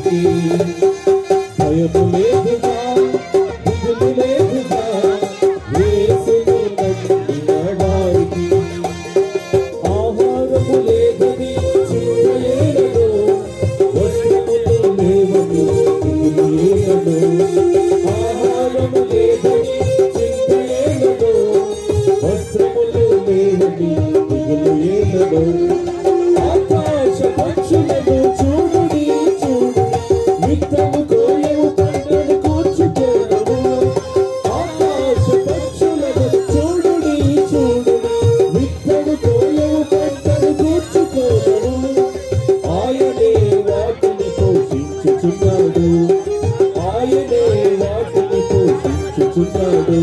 వారికి భయము లేదుగా దిగులు లేదుగా యేసును నమ్మిన వారికి ఆహారము లేదని చింతయేలదు వస్త్రములు లేవని దిగులు ఏలదు ఆహారము లేదని చింతయేలదు వస్త్రములు లేవని దిగులు ఏలదు ఆకాశ పక్షులను చూడుడి చూడు మిత్రము కోయవు పంటను కూర్చుకోను ఆకాశ పక్షులను చూడుడి చూడు మిత్రము కోయవు పంటను కూర్చుకోను ఆయనే వాటిని పోషించుచున్నాడు ఆయనే వాటిని పోషించుచున్నాడు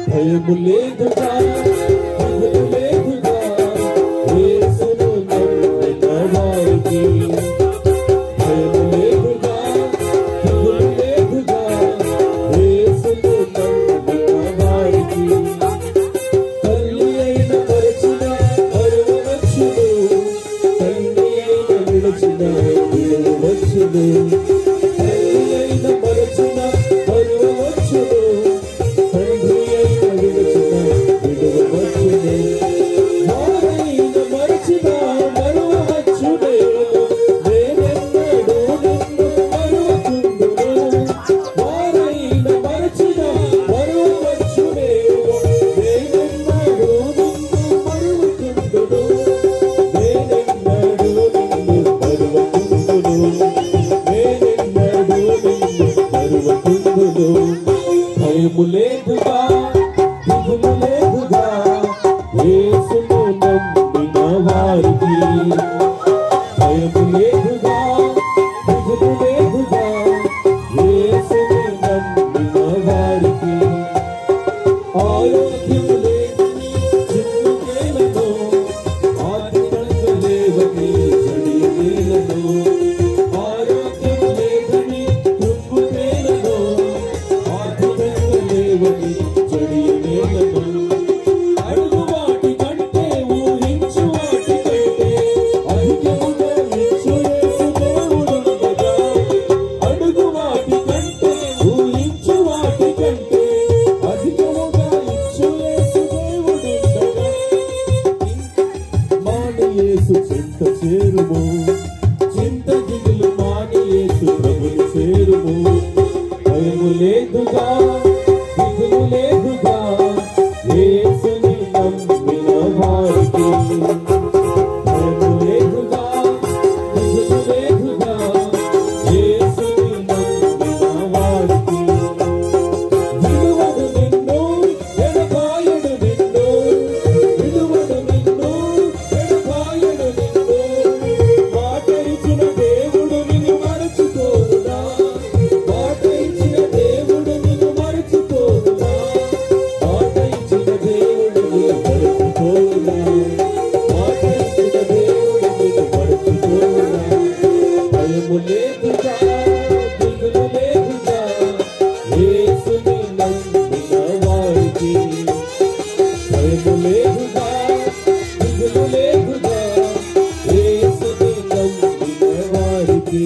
భయము లేదుగా దిగులు లేదుగా యేసును నమ్మిన వారికి భయము లేదుగా దిగులు లేదుగా యేసును నమ్మిన వారికి తల్లి అయిన మరచిన మరువవచ్చును తల్లి అయిన విడచిన విడవచ్చును తల్లి అయిన మరచిన మరువవచ్చును తండ్రి అయిన విడచిన విడవచ్చును వారైన మరచిన మరువవచ్చునే నేనెన్నడూ నిన్ను మరువకుందును వారైన మరచిన మరువవచ్చునే నేనెన్నడూ నిన్ను మరువకుందును నేనెన్నడూ నిన్ను మరువకుందును నేనెన్నడూ నిన్ను మరువకుందును భయము లేదుగా దిగులు లేదుగా యేసును నమ్మిన వారికి భయము లేదుగా దిగులు లేదుగా యేసును నమ్మిన వారికి ఆరోగ్యము లేదని చింతకేలను ఆత్మలు లేవని చడియేలను ఆరోగ్యము లేదని కృంగుకేలను ఆత్మలు లేవని చడియేలను అడుగు వాటి కంటే ఊహించు వాటి కంటే అధికముగా ఇచ్చు యేసు దేవుడుండగా అడుగు వాటి కంటే ఊహించు వాటి కంటే అధికముగా ఇచ్చు యేసు దేవుడుండగా మాని యేసు చింత చేరుము చింత దిగులు మాని యేసు ప్రభుని చేరుము భయము లేదుగా దిగులు లేదుగా యేసుని నమ్మిన వారికి భయము లేదుగా దిగులు లేదుగా యేసుని నమ్మిన వారికి విడువడు నిన్ను ఎడబాయడు నిన్ను విడువడు నిన్ను ఎడబాయడు నిన్ను మాట ఇచ్చిన దేవుడు నిన్ను మరచిపోదునా మాట ఇచ్చిన దేవుడు నిన్ను మరచిపోదునా మాట ఇచ్చిన దేవుడు నిన్ను మరచిపోదునా మాట ఇచ్చిన దేవుడు నిన్ను మరచిపోదునా భయము లేదుగా దిగులు లేదుగా యేసుని నమ్మిన వారికి భయము లేదుగా దిగులు లేదుగా యేసుని నమ్మిన వారికి